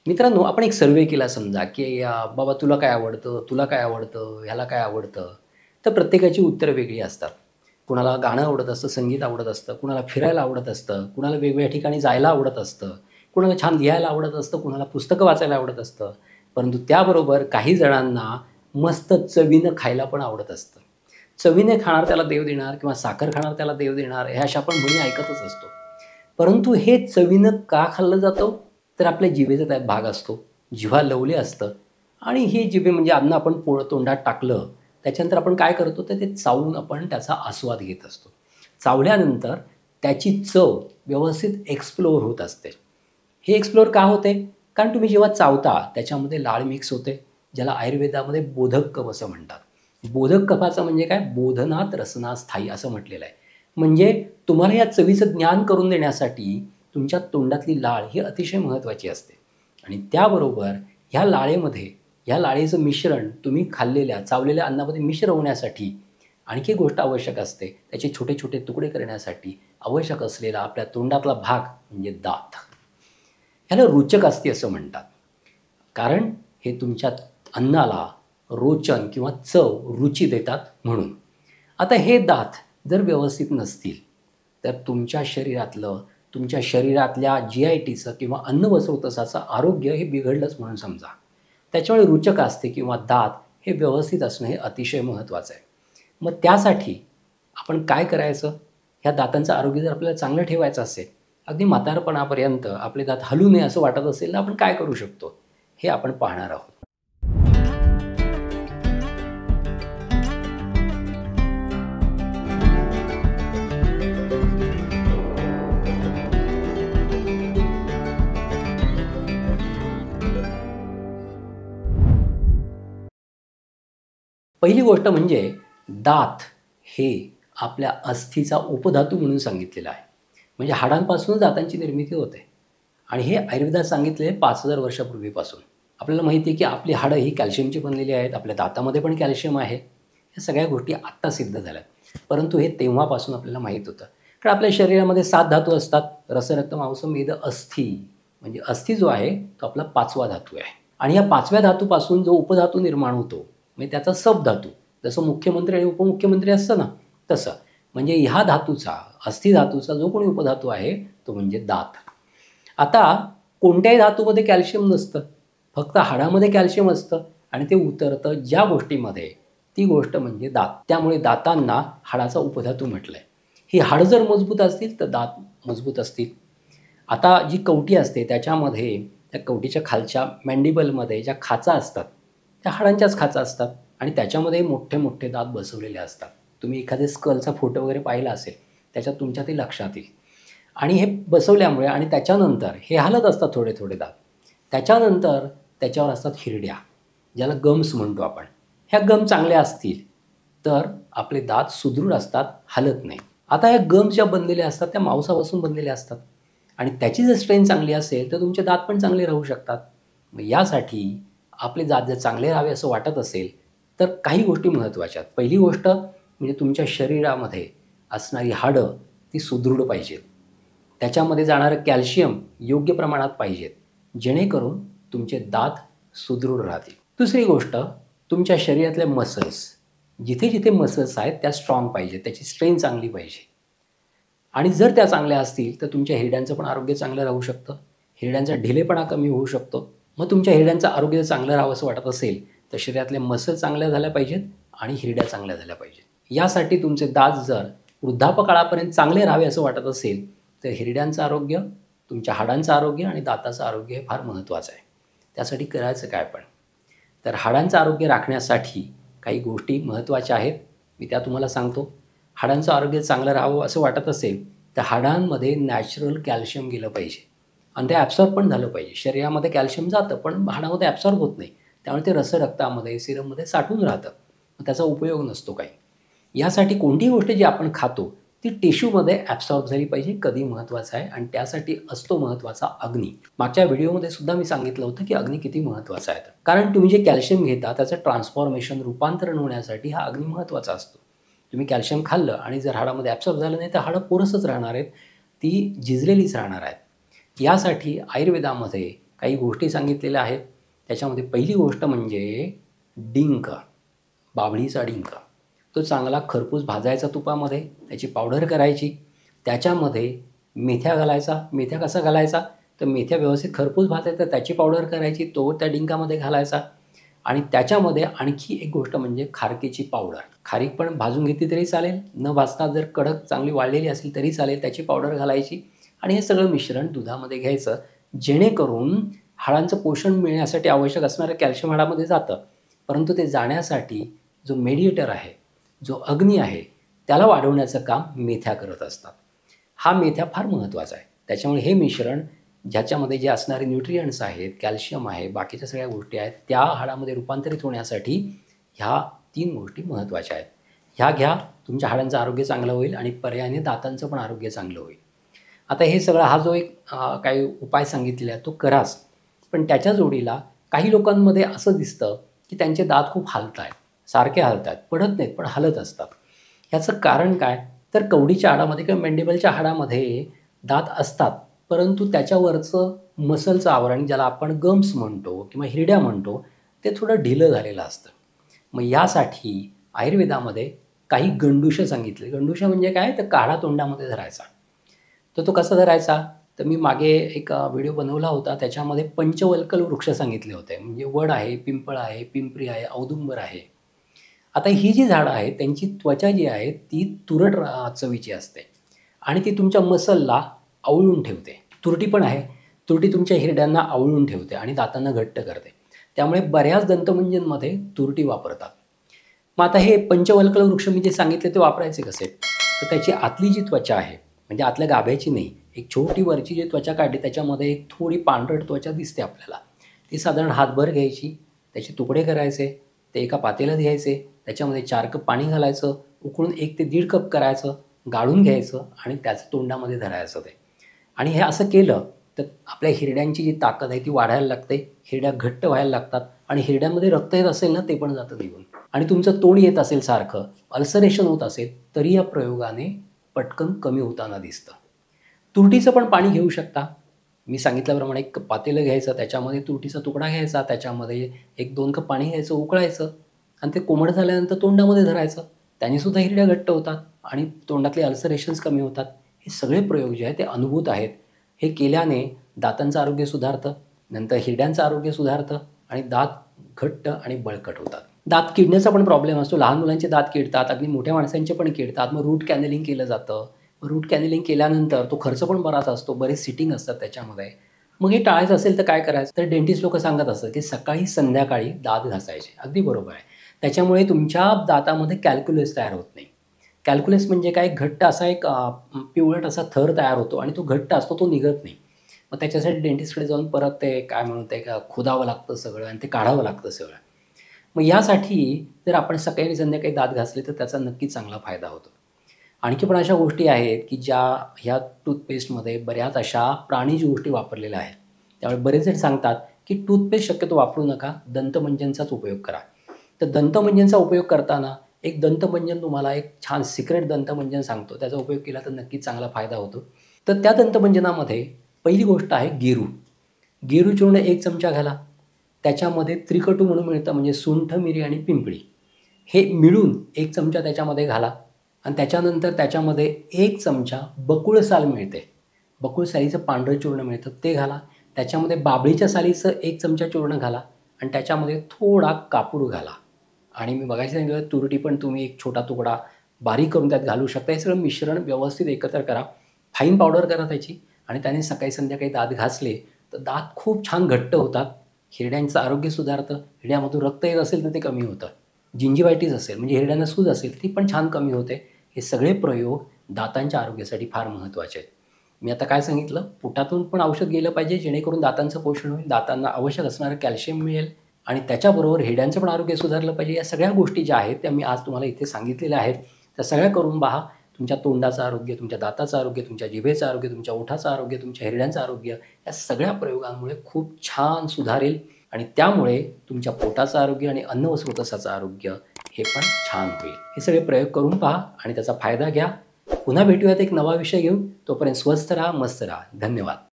मित्रांनो, आपण एक सर्व्हे केला समजा, की बाबा तुला काय आवडतं? तुला काय आवडतं? ह्याला काय आवडतं? तर प्रत्येकाची उत्तरं वेगळी असतात. कुणाला गाणं आवडत असतं, संगीत आवडत असतं, कुणाला फिरायला आवडत असतं, कुणाला वेगवेगळ्या ठिकाणी जायला आवडत असतं, कुणाला छान लिहायला आवडत असतं, कुणाला पुस्तकं वाचायला आवडत असतं. परंतु त्याबरोबर काही जणांना मस्त चवीनं खायला पण आवडत असतं. चवीने खाणार त्याला देव देणार किंवा साखर खाणार त्याला देव देणार, ह्या अशा आपण म्हणी ऐकतच असतो. परंतु हे चवीनं का खाल्लं जातं? तर आपल्या जिभेचा त्यात भाग असतो. जिव्हा लवले असतं आणि हे जिभे म्हणजे अन्न आपण तोंडात टाकलं, त्याच्यानंतर आपण काय करतो तर ते चावून आपण त्याचा आस्वाद घेत असतो. चावल्यानंतर त्याची चव व्यवस्थित एक्सप्लोर होत असते. हे एक्सप्लोर का होते? कारण तुम्ही जेव्हा चावता त्याच्यामध्ये लाळ मिक्स होते, ज्याला आयुर्वेदामध्ये बोधक कफ असं म्हणतात. बोधक कफाचं म्हणजे काय? बोधनात रसना स्थायी असं म्हटलेलं आहे. म्हणजे तुम्हाला या चवीचं ज्ञान करून देण्यासाठी तुमच्या तोंडातली लाळ ही अतिशय महत्त्वाची असते आणि त्याबरोबर ह्या लाळेमध्ये ह्या लाळेचं मिश्रण तुम्ही खाल्लेल्या, चावलेल्या अन्नामध्ये मिश्र होण्यासाठी आणखी एक गोष्ट आवश्यक असते. त्याचे छोटे-छोटे तुकडे करण्यासाठी आवश्यक असलेला आपल्या तोंडातला भाग म्हणजे दात. ह्याला रुचक अस्ती असं म्हणतात. कारण हे तुमच्या अन्नाला रोचन किंवा चव, रुची देतात म्हणून. आता हे दात जर व्यवस्थित नसतील, तर तुमच्या शरीरातल्या जी-आय-टीचं किंवा अन्न-वस्त्रोत्तसाचं आरोग्य हे बिघडलंच म्हणून समजा. त्याच्यामुळे रुचक असते किंवा दात हे व्यवस्थित असणं हे अतिशय महत्त्वाचं आहे. मग त्यासाठी आपण काय करायचं? ह्या दातांचं आरोग्य जर आपल्याला चांगलं ठेवायचं असेल, अगदी म्हातारपणापर्यंत आपले दात हलू नये असं वाटत असेल, तर आपण काय करू शकतो? हे आपण पाहणार आहोत. पहिली गोष्ट म्हणजे दात हे आपल्या अस्थीचा उपधातू म्हणून सांगितलेलं आहे. म्हणजे हाडांपासूनच दातांची निर्मिती होते आणि हे आयुर्वेदात सांगितले 5000 वर्षापूर्वीपासून. आपल्याला माहिती आहे की आपली हाडं ही कॅल्शियमची बनलेली आहेत. आपल्या दातामध्ये पण कॅल्शियम आहे. ह्या सगळ्या गोष्टी आत्ता सिद्ध झाल्यात. परंतु हे तेव्हापासून आपल्याला माहीत होतं. कारण आपल्या शरीरामध्ये 7 धातू असतात. रस, रक्त, मांस, मेद, अस्थी. म्हणजे अस्थी जो आहे तो आपला 5वा धातू आहे. आणि या 5व्या धातूपासून जो उपधातू निर्माण होतो, म्हणजे त्याचा सबधातू, जसं मुख्यमंत्री आणि उपमुख्यमंत्री असतं ना, तसं. म्हणजे ह्या धातूचा, अस्थी धातूचा जो कोणी उपधातू आहे, तो म्हणजे दात. आता कोणत्याही धातूमध्ये कॅल्शियम नसतं. फक्त हाडामध्ये कॅल्शियम असतं आणि ते उतरतं ज्या गोष्टीमध्ये, ती गोष्ट म्हणजे दात. त्यामुळे दातांना हाडाचा उपधातू म्हटलंय. ही हाडं जर मजबूत असतील, तर दात मजबूत असतील. आता जी कवटी असते त्याच्यामध्ये त्या कवटीच्या खालच्या मॅन्डिबलमध्ये ज्या खाचा असतात, त्या हाडांच्याच खाचा असतात आणि त्याच्यामध्ये मोठे-मोठे दात बसवलेले असतात. तुम्ही एखाद्या स्कलचा फोटो वगैरे पाहिला असेल, त्याच्यात तुमच्या ते लक्षात येईल. आणि हे बसवल्यामुळे आणि त्याच्यानंतर हे हलत असतात थोडे-थोडे दात. त्याच्यानंतर त्याच्यावर असतात हिरड्या, ज्याला गम्स म्हणतो आपण. ह्या गम चांगल्या असतील, तर आपले दात सुदृढ असतात, हलत नाही. आता ह्या गम्स ज्या बनलेल्या असतात, त्या मांसापासून बनलेल्या असतात आणि त्याची जर स्ट्रेंथ चांगली असेल, तर तुमचे दात पण चांगले राहू शकतात. मग यासाठी आपले दात जर चांगले राहावे असं वाटत असेल, तर काही गोष्टी महत्त्वाच्या आहेत. पहिली गोष्ट म्हणजे तुमच्या शरीरामध्ये असणारी हाडं ती सुदृढ पाहिजेत. त्याच्यामध्ये जाणारं कॅल्शियम योग्य प्रमाणात पाहिजेत, जेणेकरून तुमचे दात सुदृढ राहतील. दुसरी गोष्ट, तुमच्या शरीरातले मसल्स, जिथे-जिथे मसल्स आहेत त्या स्ट्राँग पाहिजेत, त्याची स्ट्रेंथ चांगली पाहिजे. आणि जर त्या चांगल्या असतील, तर तुमच्या हिरड्यांचं पण आरोग्य चांगलं राहू शकतं. हिरड्यांचा ढिलेपणा कमी होऊ शकतो. मग तुमच्या हिरड्यांचं आरोग्य चांगलं राहावं असं वाटत असेल, तर शरीरातले मसल चांगल्या झाल्या पाहिजेत आणि हिरड्या चांगल्या झाल्या पाहिजेत. यासाठी तुमचे दात जर वृद्धापकाळापर्यंत चांगले राहावे असं वाटत असेल, तर हिरड्यांचं आरोग्य, तुमच्या हाडांचं आरोग्य आणि दाताचं आरोग्य हे फार महत्त्वाचं आहे. त्यासाठी करायचं काय पण? तर हाडांचं आरोग्य राखण्यासाठी काही गोष्टी महत्त्वाच्या आहेत. मी त्या तुम्हाला सांगतो. हाडांचं आरोग्य चांगलं राहावं असं वाटत असेल, तर हाडांमध्ये नॅचरल कॅल्शियम गेलं पाहिजे आणि ते ॲब्सॉर्ब पण झालं पाहिजे. शरीरामध्ये कॅल्शियम जातं, पण हाडामध्ये ॲब्सॉर्ब होत नाही. त्यामुळे ते रक्तामध्ये, सिरममध्ये साठून राहतं. मग त्याचा उपयोग नसतो काही. यासाठी कोणतीही गोष्ट जी आपण खातो, ती टिश्यूमध्ये ॲब्सॉर्ब झाली पाहिजे, कधी महत्त्वाचं आहे आणि त्यासाठी असतो महत्त्वाचा अग्नी. मागच्या व्हिडिओमध्ये सुद्धा मी सांगितलं होतं, की अग्नी किती महत्त्वाचा आहे. कारण तुम्ही जे कॅल्शियम घेता, त्याचं ट्रान्सफॉर्मेशन, रूपांतरण होण्यासाठी हा अग्नी महत्त्वाचा असतो. तुम्ही कॅल्शियम खाल्लं आणि जर हाडामध्ये ॲब्सॉर्ब झालं नाही, तर हाडं पोरसच राहणार आहेत. ती झिजलेलीच राहणार आहेत. यासाठी आयुर्वेदामध्ये काही गोष्टी सांगितलेल्या आहेत. त्याच्यामध्ये पहिली गोष्ट म्हणजे डिंक, बाभळीचा डिंक. तो चांगला खरपूस भाजायचा तुपामध्ये, त्याची पावडर करायची. त्याच्यामध्ये मेथ्या घालायचा. मेथ्या कसा घालायचा, तर मेथ्या व्यवस्थित खरपूस भाजायचा, त्याची पावडर करायची, तो त्या डिंकामध्ये घालायचा. आणि त्याच्यामध्ये आणखी एक गोष्ट म्हणजे खारकेची पावडर. खारीक पण भाजून घेतली तरी चालेल, न भाजता जर कडक चांगली वाळलेली असेल तरी चालेल, त्याची पावडर घालायची. आणि हे सगळं मिश्रण दुधामध्ये घ्यायचं, जेणेकरून हाडांचं पोषण मिळण्यासाठी आवश्यक असणारं कॅल्शियम हाडामध्ये जातं. परंतु ते जाण्यासाठी जो मेडिएटर आहे, जो अग्नी आहे, त्याला वाढवण्याचं काम मेथ्या करत असतात. हा मेथ्या फार महत्त्वाचा आहे. त्याच्यामुळे हे मिश्रण ज्याच्यामध्ये जे असणारे न्यूट्रियंट्स आहेत, कॅल्शियम आहे, बाकीच्या सगळ्या गोष्टी आहेत, त्या हाडामध्ये रूपांतरित होण्यासाठी ह्या 3 गोष्टी महत्त्वाच्या आहेत. ह्या घ्या, तुमच्या हाडांचं आरोग्य चांगलं होईल आणि पर्यायाने दातांचं पण आरोग्य चांगलं होईल. आता हे सगळं हा जो एक काही उपाय सांगितलेला आहे तो कराच. पण त्याच्या जोडीला काही लोकांमध्ये असं दिसतं की त्यांचे दात खूप हलत आहेत, सारखे हलत आहेत, पडत नाहीत पण हलत असतात. ह्याचं कारण काय, तर कवडीच्या हाडामध्ये किंवा मेंडिबलच्या हाडामध्ये दात असतात, परंतु त्याच्यावरचं मसलचं आवरण, ज्याला आपण गम्स म्हणतो किंवा हिरड्या म्हणतो, ते थोडं ढिलं झालेलं असतं. मग यासाठी आयुर्वेदामध्ये काही गंडूशं सांगितले. गंडूशं म्हणजे काय, तर काढा तोंडामध्ये धरायचा. तर तो कसा धरायचा, तर मी मागे एक व्हिडिओ बनवला होता, त्याच्यामध्ये पंचवल्कल वृक्ष सांगितले होते. म्हणजे वड आहे, पिंपळ आहे, पिंपरी आहे, औदुंबर आहे. आता ही जी झाडं आहेत त्यांची त्वचा जी आहे ती तुरट चवीची असते आणि ती तुमच्या मसलला आवळून ठेवते. तुरटी पण आहे, तुरटी तुमच्या हिरड्यांना आवळून ठेवते आणि दातांना घट्ट करते. त्यामुळे बऱ्याच दंतमंजनमध्ये तुरटी वापरतात. मग आता हे पंचवल्कल वृक्ष मी जे सांगितले ते वापरायचे कसे, तर त्याची आतली जी त्वचा आहे, म्हणजे आतल्या गाभ्याची नाही, एक छोटी वरची जी त्वचा काढली त्याच्यामध्ये एक थोडी पांढरट त्वचा दिसते आपल्याला. ती साधारण हातभर घ्यायची, त्याचे तुकडे करायचे, ते एका पातेल्यात घ्यायचे, त्याच्यामध्ये 4 कप पाणी घालायचं, उकळून 1 ते 1.5 कप करायचं, गाळून घ्यायचं आणि त्याचं तोंडामध्ये धरायचं ते. आणि हे असं केलं तर आपल्या हिरड्यांची जी ताकद आहे ती वाढायला लागते, हिरड्या घट्ट व्हायला लागतात आणि हिरड्यामध्ये रक्त येत असेल ना, ते पण जातं निघून. आणि तुमचं तोंड येत असेल सारखं, अल्सरेशन होत असेल, तरी या प्रयोगाने पटकन कमी होताना दिसतं. तुरटीचं पण पाणी घेऊ शकता. मी सांगितल्याप्रमाणे एक पातेलं घ्यायचं, त्याच्यामध्ये तुरटीचा तुकडा घ्यायचा, त्याच्यामध्ये 1-2 कप पाणी घ्यायचं, उकळायचं आणि ते कोमट झाल्यानंतर तोंडामध्ये धरायचं. त्यानेसुद्धा हिरड्या घट्ट होतात आणि तोंडातले अल्सरेशन्स कमी होतात. हे सगळे प्रयोग जे आहेत ते अनुभूत आहेत. हे केल्याने दातांचं आरोग्य सुधारतं, नंतर हिरड्यांचं आरोग्य सुधारतं आणि दात घट्ट आणि बळकट होतात. दात किडण्याचा पण प्रॉब्लेम असतो. लहान मुलांचे दात किडतात, अगदी मोठ्या माणसांचे पण किडतात. मग रूट कॅनलिंग केलं जातं. रूट कॅनलिंग केल्यानंतर तो खर्च पण बराच असतो, बरेच सिटिंग असतात त्याच्यामध्ये. मग हे टाळायचं असेल तर काय करायचं, तर डेंटिस्ट लोकं सांगत असतात की सकाळी संध्याकाळी दात घासायचे. अगदी बरोबर आहे. त्याच्यामुळे तुमच्या दातामध्ये कॅल्क्युलस तयार होत नाही. कॅल्क्युलस म्हणजे काय, घट्ट असा एक पिवळट असा थर तयार होतो आणि तो घट्ट असतो, तो निघत नाही. मग त्याच्यासाठी डेंटिस्टकडे जाऊन परत ते काय म्हणतो ते खोदावं लागतं सगळं आणि ते काढावं लागतं सगळं. मग यासाठी जर आपण सकाळी आणि संध्याकाळी दात घासले तर त्याचा नक्कीच चांगला फायदा होतो. आणखी पण अशा गोष्टी आहेत की ज्या ह्या टूथपेस्टमध्ये बऱ्याच अशा प्राणीज गोष्टी वापरलेल्या आहेत. त्यामुळे बरेच जण सांगतात की टूथपेस्ट शक्यतो वापरू नका, दंतमंजनचाच उपयोग करा. तर दंतमंजनचा उपयोग करताना एक दंतमंजन तुम्हाला एक छान सिक्रेट दंतमंजन सांगतो, त्याचा उपयोग केला तर नक्कीच चांगला फायदा होतो. तर त्या दंतमंजनामध्ये पहिली गोष्ट आहे गेरू. गेरू चूर्ण 1 चमचा घाला. त्याच्यामध्ये त्रिकटू म्हणून मिळतं, म्हणजे सुंठ, मिरी आणि पिंपळी हे मिळून 1 चमचा त्याच्यामध्ये घाला. आणि त्याच्यानंतर त्याच्यामध्ये 1 चमचा बकुळ साल मिळते, बकुळ सालीचं पांढरं चूर्ण मिळतं, ते घाला. त्याच्यामध्ये बाभळीच्या सालीचं 1 चमचा चूर्ण घाला आणि त्याच्यामध्ये थोडा कापूर घाला. आणि मी बघायचं सांगितलं तुरटी पण तुम्ही एक छोटा तुकडा बारीक करून त्यात घालू शकता. हे सगळं मिश्रण व्यवस्थित एकत्र करा, फाईन पावडर करा त्याची आणि त्याने सकाळी संध्याकाळी दात घासले तर दात खूप छान घट्ट होतात. हिरड्यांचं आरोग्य सुधारतं, हिरड्यामधून रक्त येत असेल तर ते कमी होतं. जिंजिवायटिस असेल म्हणजे हिरड्यांना सूज असेल ती पण छान कमी होते. हे सगळे प्रयोग दातांच्या आरोग्यासाठी फार महत्त्वाचे आहेत. मी आता काय सांगितलं, पोटातून पण औषध गेलं पाहिजे जेणेकरून दातांचं पोषण होईल, दातांना आवश्यक असणारं कॅल्शियम मिळेल आणि त्याच्याबरोबर हिरड्यांचं पण आरोग्य सुधारलं पाहिजे. या सगळ्या गोष्टी ज्या आहेत त्या मी आज तुम्हाला इथे सांगितलेल्या आहेत, त्या सगळ्या करून पहा. तुमच्या तोंडाचं आरोग्य, तुमच्या दाताचं आरोग्य, तुमच्या जिभेचं आरोग्य, तुमच्या ओठाचं आरोग्य, तुमच्या हिरड्यांचं आरोग्य या सगळ्या प्रयोगांमुळे खूप छान सुधारेल आणि त्यामुळे तुमच्या पोटाचं आरोग्य आणि अन्न व स्रोतसाचं आरोग्य हे पण छान होईल. हे सगळे प्रयोग करून पहा आणि त्याचा फायदा घ्या. पुन्हा भेटूयात एक नवा विषय घेऊन. तोपर्यंत स्वस्थ राहा, मस्त राहा. धन्यवाद.